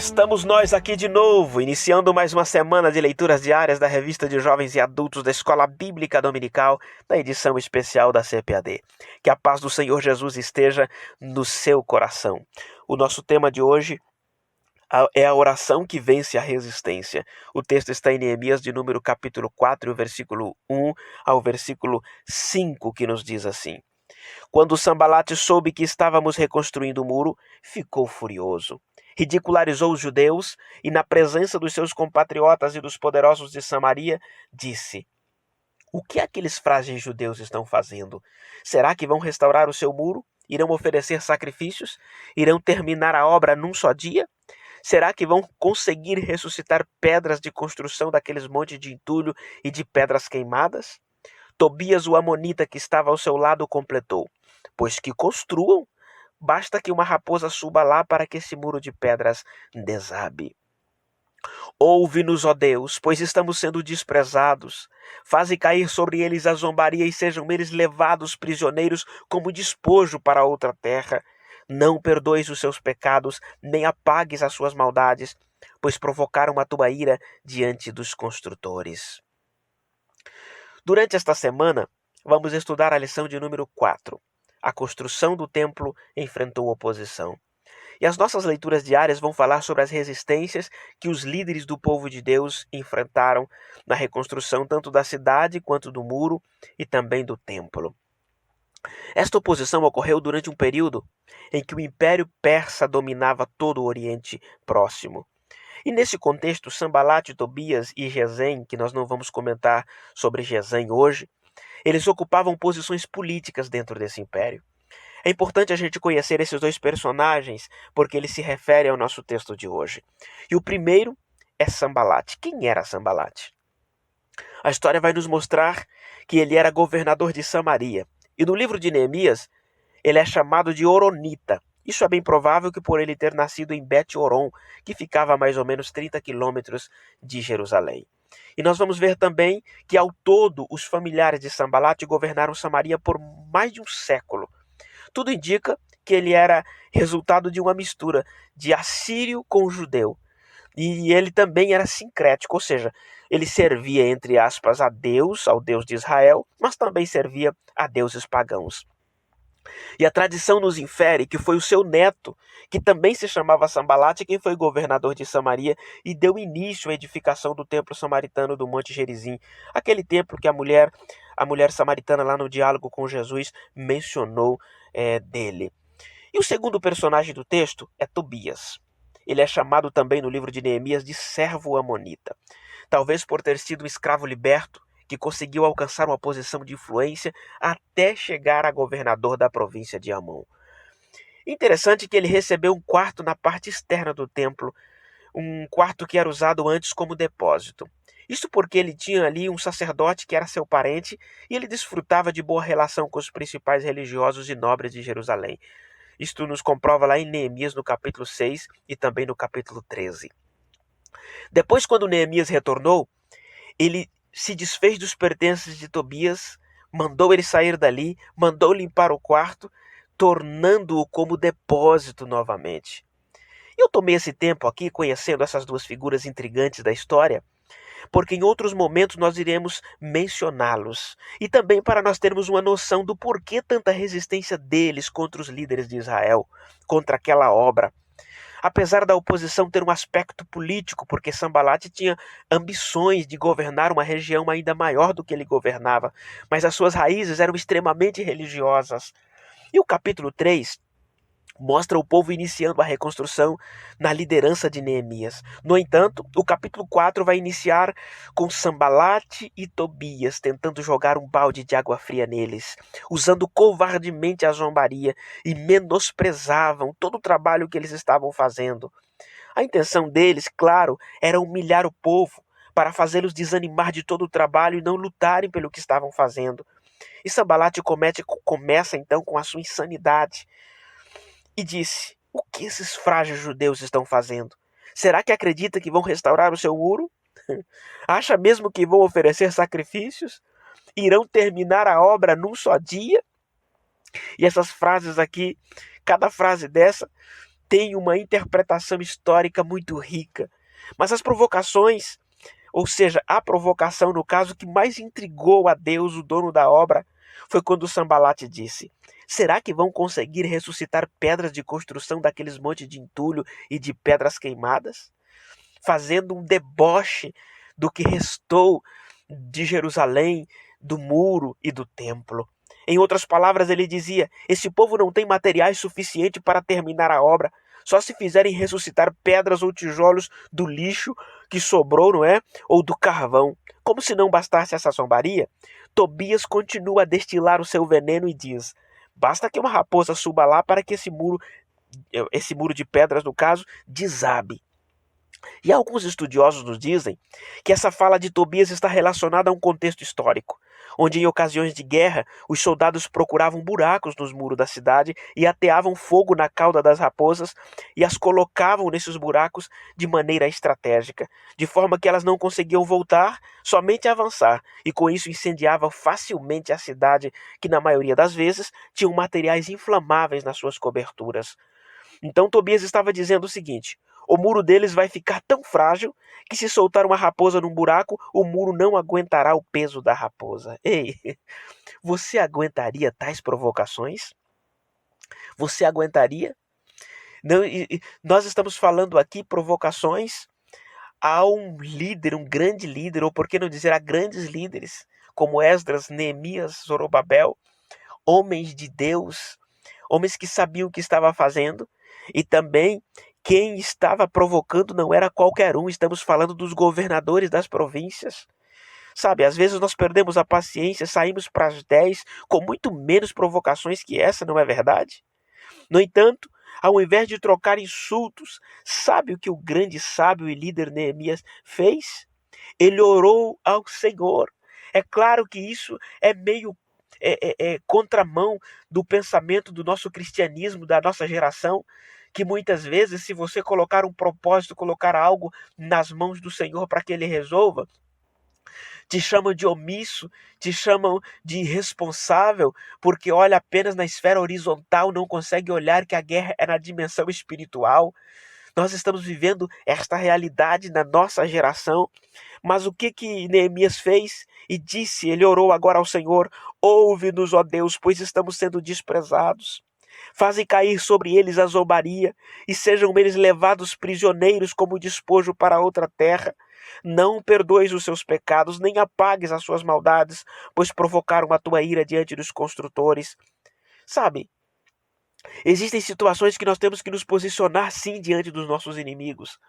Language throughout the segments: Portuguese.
Estamos nós aqui de novo, iniciando mais uma semana de leituras diárias da Revista de Jovens e Adultos da Escola Bíblica Dominical, da edição especial da CPAD. Que a paz do Senhor Jesus esteja no seu coração. O nosso tema de hoje é a oração que vence a resistência. O texto está em Neemias de número capítulo 4, versículo 1 ao versículo 5, que nos diz assim: Quando Sanbalate soube que estávamos reconstruindo o muro, ficou furioso. Ridicularizou os judeus e, na presença dos seus compatriotas e dos poderosos de Samaria, disse: O que aqueles frágeis judeus estão fazendo? Será que vão restaurar o seu muro? Irão oferecer sacrifícios? Irão terminar a obra num só dia? Será que vão conseguir ressuscitar pedras de construção daqueles montes de entulho e de pedras queimadas? Tobias, o amonita que estava ao seu lado, completou: Pois que construam, basta que uma raposa suba lá para que esse muro de pedras desabe. Ouve-nos, ó Deus, pois estamos sendo desprezados. Faze cair sobre eles a zombaria e sejam eles levados prisioneiros como despojo para outra terra. Não perdoes os seus pecados, nem apagues as suas maldades, pois provocaram a tua ira diante dos construtores. Durante esta semana, vamos estudar a lição de número 4. A construção do templo enfrentou oposição. E as nossas leituras diárias vão falar sobre as resistências que os líderes do povo de Deus enfrentaram na reconstrução tanto da cidade quanto do muro e também do templo. Esta oposição ocorreu durante um período em que o Império Persa dominava todo o Oriente Próximo. E nesse contexto, Sanbalate, Tobias e Gesem, que nós não vamos comentar sobre Gesem hoje, eles ocupavam posições políticas dentro desse império. É importante a gente conhecer esses dois personagens porque eles se referem ao nosso texto de hoje. E o primeiro é Sanbalate. Quem era Sanbalate? A história vai nos mostrar que ele era governador de Samaria. E no livro de Neemias, ele é chamado de Horonita. Isso é bem provável que por ele ter nascido em Bet-Horon, que ficava a mais ou menos 30 quilômetros de Jerusalém. E nós vamos ver também que ao todo os familiares de Sanbalate governaram Samaria por mais de um século. Tudo indica que ele era resultado de uma mistura de assírio com judeu. E ele também era sincrético, ou seja, ele servia, entre aspas, a Deus, ao Deus de Israel, mas também servia a deuses pagãos. E a tradição nos infere que foi o seu neto, que também se chamava Sanbalate, quem foi governador de Samaria e deu início à edificação do templo samaritano do Monte Gerizim, aquele templo que a mulher samaritana lá no diálogo com Jesus mencionou dele. E o segundo personagem do texto é Tobias. Ele é chamado também no livro de Neemias de servo amonita. Talvez por ter sido um escravo liberto, que conseguiu alcançar uma posição de influência até chegar a governador da província de Amon. Interessante que ele recebeu um quarto na parte externa do templo, um quarto que era usado antes como depósito. Isso porque ele tinha ali um sacerdote que era seu parente e ele desfrutava de boa relação com os principais religiosos e nobres de Jerusalém. Isto nos comprova lá em Neemias no capítulo 6 e também no capítulo 13. Depois, quando Neemias retornou, ele se desfez dos pertences de Tobias, mandou ele sair dali, mandou limpar o quarto, tornando-o como depósito novamente. Eu tomei esse tempo aqui conhecendo essas duas figuras intrigantes da história, porque em outros momentos nós iremos mencioná-los, e também para nós termos uma noção do porquê tanta resistência deles contra os líderes de Israel, contra aquela obra. Apesar da oposição ter um aspecto político, porque Sanbalate tinha ambições de governar uma região ainda maior do que ele governava, mas as suas raízes eram extremamente religiosas. E o capítulo 3 mostra o povo iniciando a reconstrução na liderança de Neemias. No entanto, o capítulo 4 vai iniciar com Sanbalate e Tobias tentando jogar um balde de água fria neles, usando covardemente a zombaria e menosprezavam todo o trabalho que eles estavam fazendo. A intenção deles, claro, era humilhar o povo para fazê-los desanimar de todo o trabalho e não lutarem pelo que estavam fazendo. E Sanbalate começa então com a sua insanidade. E disse: O que esses frágeis judeus estão fazendo? Será que acredita que vão restaurar o seu muro? Acha mesmo que vão oferecer sacrifícios? Irão terminar a obra num só dia? E essas frases aqui, cada frase dessa tem uma interpretação histórica muito rica. Mas as provocações, ou seja, a provocação no caso que mais intrigou a Deus, o dono da obra, foi quando Sambalate disse: será que vão conseguir ressuscitar pedras de construção daqueles montes de entulho e de pedras queimadas? Fazendo um deboche do que restou de Jerusalém, do muro e do templo. Em outras palavras, ele dizia: esse povo não tem materiais suficientes para terminar a obra. Só se fizerem ressuscitar pedras ou tijolos do lixo que sobrou, não é? Ou do carvão. Como se não bastasse essa zombaria, Tobias continua a destilar o seu veneno e diz: basta que uma raposa suba lá para que esse muro de pedras, no caso, desabe. E alguns estudiosos nos dizem que essa fala de Tobias está relacionada a um contexto histórico, onde em ocasiões de guerra os soldados procuravam buracos nos muros da cidade e ateavam fogo na cauda das raposas e as colocavam nesses buracos de maneira estratégica, de forma que elas não conseguiam voltar, somente avançar, e com isso incendiavam facilmente a cidade, que na maioria das vezes tinham materiais inflamáveis nas suas coberturas. Então Tobias estava dizendo o seguinte: o muro deles vai ficar tão frágil que se soltar uma raposa num buraco, o muro não aguentará o peso da raposa. Ei, você aguentaria tais provocações? Você aguentaria? Não, nós estamos falando aqui provocações a um líder, um grande líder, ou por que não dizer a grandes líderes, como Esdras, Neemias, Zorobabel, homens de Deus, homens que sabiam o que estava fazendo, e também quem estava provocando não era qualquer um, estamos falando dos governadores das províncias. Sabe, às vezes nós perdemos a paciência, saímos para as 10 com muito menos provocações que essa, não é verdade? No entanto, ao invés de trocar insultos, sabe o que o grande sábio e líder Neemias fez? Ele orou ao Senhor. É claro que isso é meio contramão do pensamento do nosso cristianismo, da nossa geração, que muitas vezes, se você colocar um propósito, colocar algo nas mãos do Senhor para que Ele resolva, te chamam de omisso, te chamam de irresponsável, porque olha apenas na esfera horizontal, não consegue olhar que a guerra é na dimensão espiritual. Nós estamos vivendo esta realidade na nossa geração. Mas o que Neemias fez? E disse, ele orou agora ao Senhor: ouve-nos, ó Deus, pois estamos sendo desprezados. Faze cair sobre eles a zombaria, e sejam eles levados prisioneiros como despojo para outra terra. Não perdoes os seus pecados, nem apagues as suas maldades, pois provocaram a tua ira diante dos construtores. Sabe, existem situações que nós temos que nos posicionar sim diante dos nossos inimigos,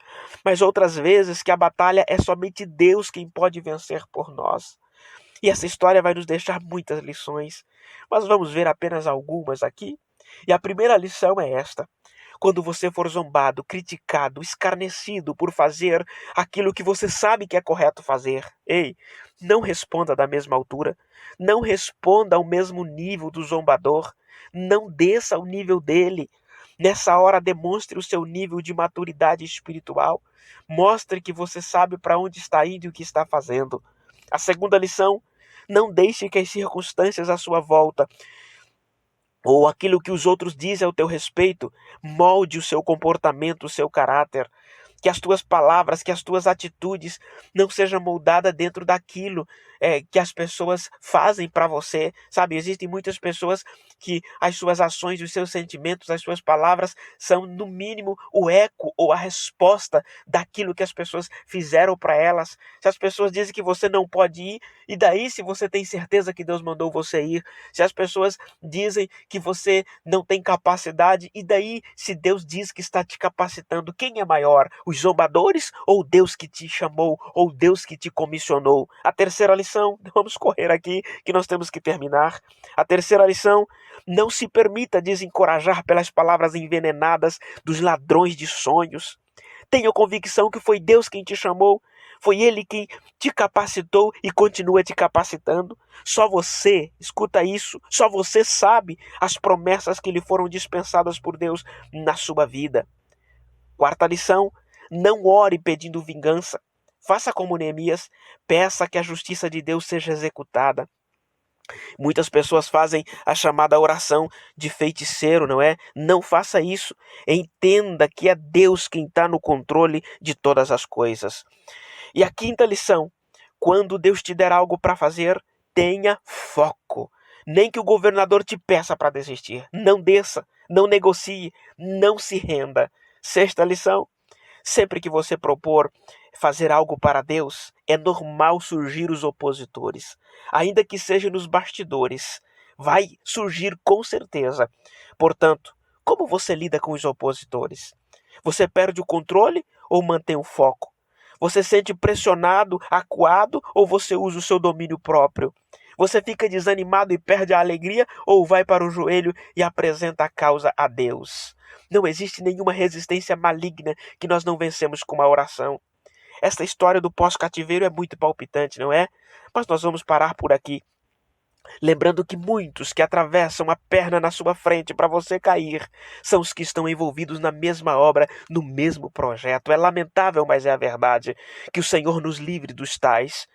mas outras vezes que a batalha é somente Deus quem pode vencer por nós. E essa história vai nos deixar muitas lições, mas vamos ver apenas algumas aqui. E a primeira lição é esta: quando você for zombado, criticado, escarnecido por fazer aquilo que você sabe que é correto fazer, ei, não responda da mesma altura, não responda ao mesmo nível do zombador, não desça ao nível dele. Nessa hora, demonstre o seu nível de maturidade espiritual, mostre que você sabe para onde está indo e o que está fazendo. A segunda lição: não deixe que as circunstâncias à sua volta ou aquilo que os outros dizem ao teu respeito molde o seu comportamento, o seu caráter. Que as tuas palavras, que as tuas atitudes não sejam moldadas dentro daquilo que as pessoas fazem para você. Sabe, existem muitas pessoas que as suas ações, os seus sentimentos, as suas palavras são no mínimo o eco ou a resposta daquilo que as pessoas fizeram para elas. Se as pessoas dizem que você não pode ir, e daí se você tem certeza que Deus mandou você ir? Se as pessoas dizem que você não tem capacidade, e daí se Deus diz que está te capacitando, quem é maior? Os zombadores ou Deus que te chamou, ou Deus que te comissionou? A terceira lição, vamos correr aqui que nós temos que terminar. A terceira lição: não se permita desencorajar pelas palavras envenenadas dos ladrões de sonhos. Tenha convicção que foi Deus quem te chamou, foi Ele quem te capacitou e continua te capacitando. Só você, escuta isso, só você sabe as promessas que lhe foram dispensadas por Deus na sua vida. Quarta lição: não ore pedindo vingança. Faça como Neemias, peça que a justiça de Deus seja executada. Muitas pessoas fazem a chamada oração de feiticeiro, não é? Não faça isso. Entenda que é Deus quem está no controle de todas as coisas. E a quinta lição: quando Deus te der algo para fazer, tenha foco. Nem que o governador te peça para desistir. Não desça, não negocie, não se renda. Sexta lição: sempre que você propor fazer algo para Deus, é normal surgir os opositores. Ainda que seja nos bastidores, vai surgir com certeza. Portanto, como você lida com os opositores? Você perde o controle ou mantém o foco? Você se sente pressionado, acuado ou você usa o seu domínio próprio? Você fica desanimado e perde a alegria ou vai para o joelho e apresenta a causa a Deus? Não existe nenhuma resistência maligna que nós não vencemos com uma oração. Esta história do pós-cativeiro é muito palpitante, não é? Mas nós vamos parar por aqui. Lembrando que muitos que atravessam a perna na sua frente para você cair são os que estão envolvidos na mesma obra, no mesmo projeto. É lamentável, mas é a verdade. Que o Senhor nos livre dos tais.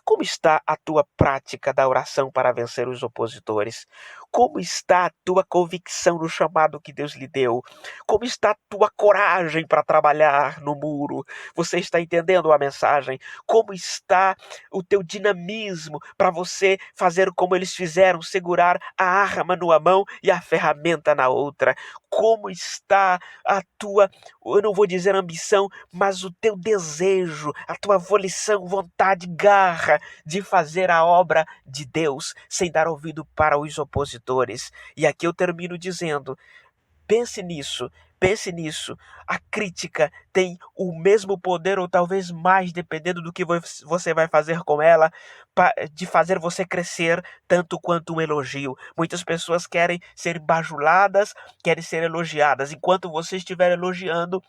Como está a tua prática da oração para vencer os opositores? Como está a tua convicção no chamado que Deus lhe deu? Como está a tua coragem para trabalhar no muro? Você está entendendo a mensagem? Como está o teu dinamismo para você fazer como eles fizeram, segurar a arma numa mão e a ferramenta na outra? Como está a tua, eu não vou dizer ambição, mas o teu desejo, a tua volição, vontade, garra de fazer a obra de Deus sem dar ouvido para os opositores? E aqui eu termino dizendo, pense nisso. Pense nisso, a crítica tem o mesmo poder ou talvez mais, dependendo do que você vai fazer com ela, de fazer você crescer tanto quanto um elogio. Muitas pessoas querem ser bajuladas, querem ser elogiadas. Enquanto você estiver elogiando,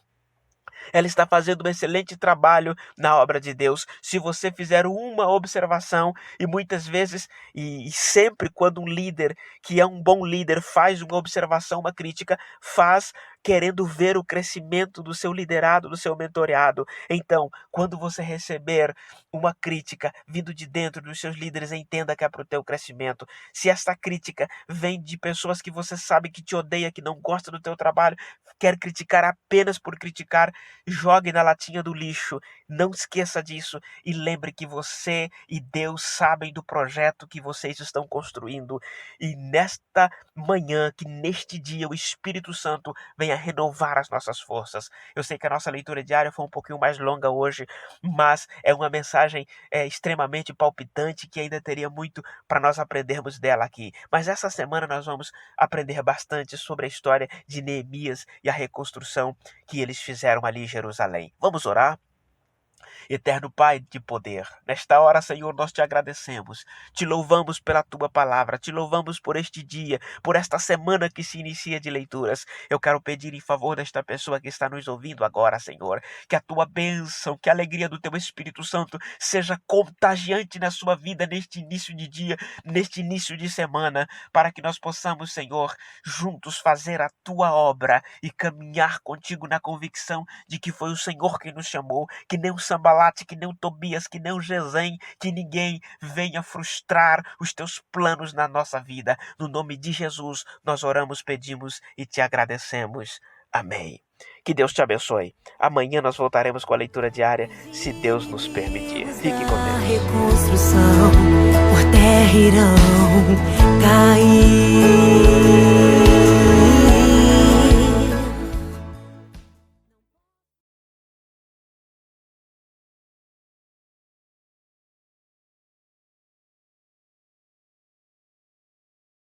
ela está fazendo um excelente trabalho na obra de Deus. Se você fizer uma observação, e muitas vezes, e sempre quando um líder, que é um bom líder, faz uma observação, uma crítica, faz querendo ver o crescimento do seu liderado, do seu mentoreado. Então, quando você receber uma crítica vindo de dentro dos seus líderes, entenda que é para o teu crescimento. Se esta crítica vem de pessoas que você sabe que te odeia, que não gosta do teu trabalho, quer criticar apenas por criticar, jogue na latinha do lixo. Não esqueça disso e lembre que você e Deus sabem do projeto que vocês estão construindo. E nesta manhã, que neste dia o Espírito Santo venha renovar as nossas forças. Eu sei que a nossa leitura diária foi um pouquinho mais longa hoje, mas é uma mensagem extremamente palpitante que ainda teria muito para nós aprendermos dela aqui. Mas essa semana nós vamos aprender bastante sobre a história de Neemias e a reconstrução que eles fizeram ali em Jerusalém. Vamos orar? Eterno Pai de poder, nesta hora, Senhor, nós te agradecemos, te louvamos pela tua palavra, te louvamos por este dia, por esta semana que se inicia de leituras. Eu quero pedir em favor desta pessoa que está nos ouvindo agora, Senhor, que a tua bênção, que a alegria do teu Espírito Santo seja contagiante na sua vida neste início de dia, neste início de semana, para que nós possamos, Senhor, juntos fazer a tua obra e caminhar contigo na convicção de que foi o Senhor quem nos chamou, que nem o Sambalate, que nem o Tobias, que nem o Gesem, que ninguém venha frustrar os teus planos na nossa vida. No nome de Jesus, nós oramos, pedimos e te agradecemos. Amém. Que Deus te abençoe. Amanhã nós voltaremos com a leitura diária, se Deus nos permitir. Fique com Deus. A reconstrução por terra irão cair.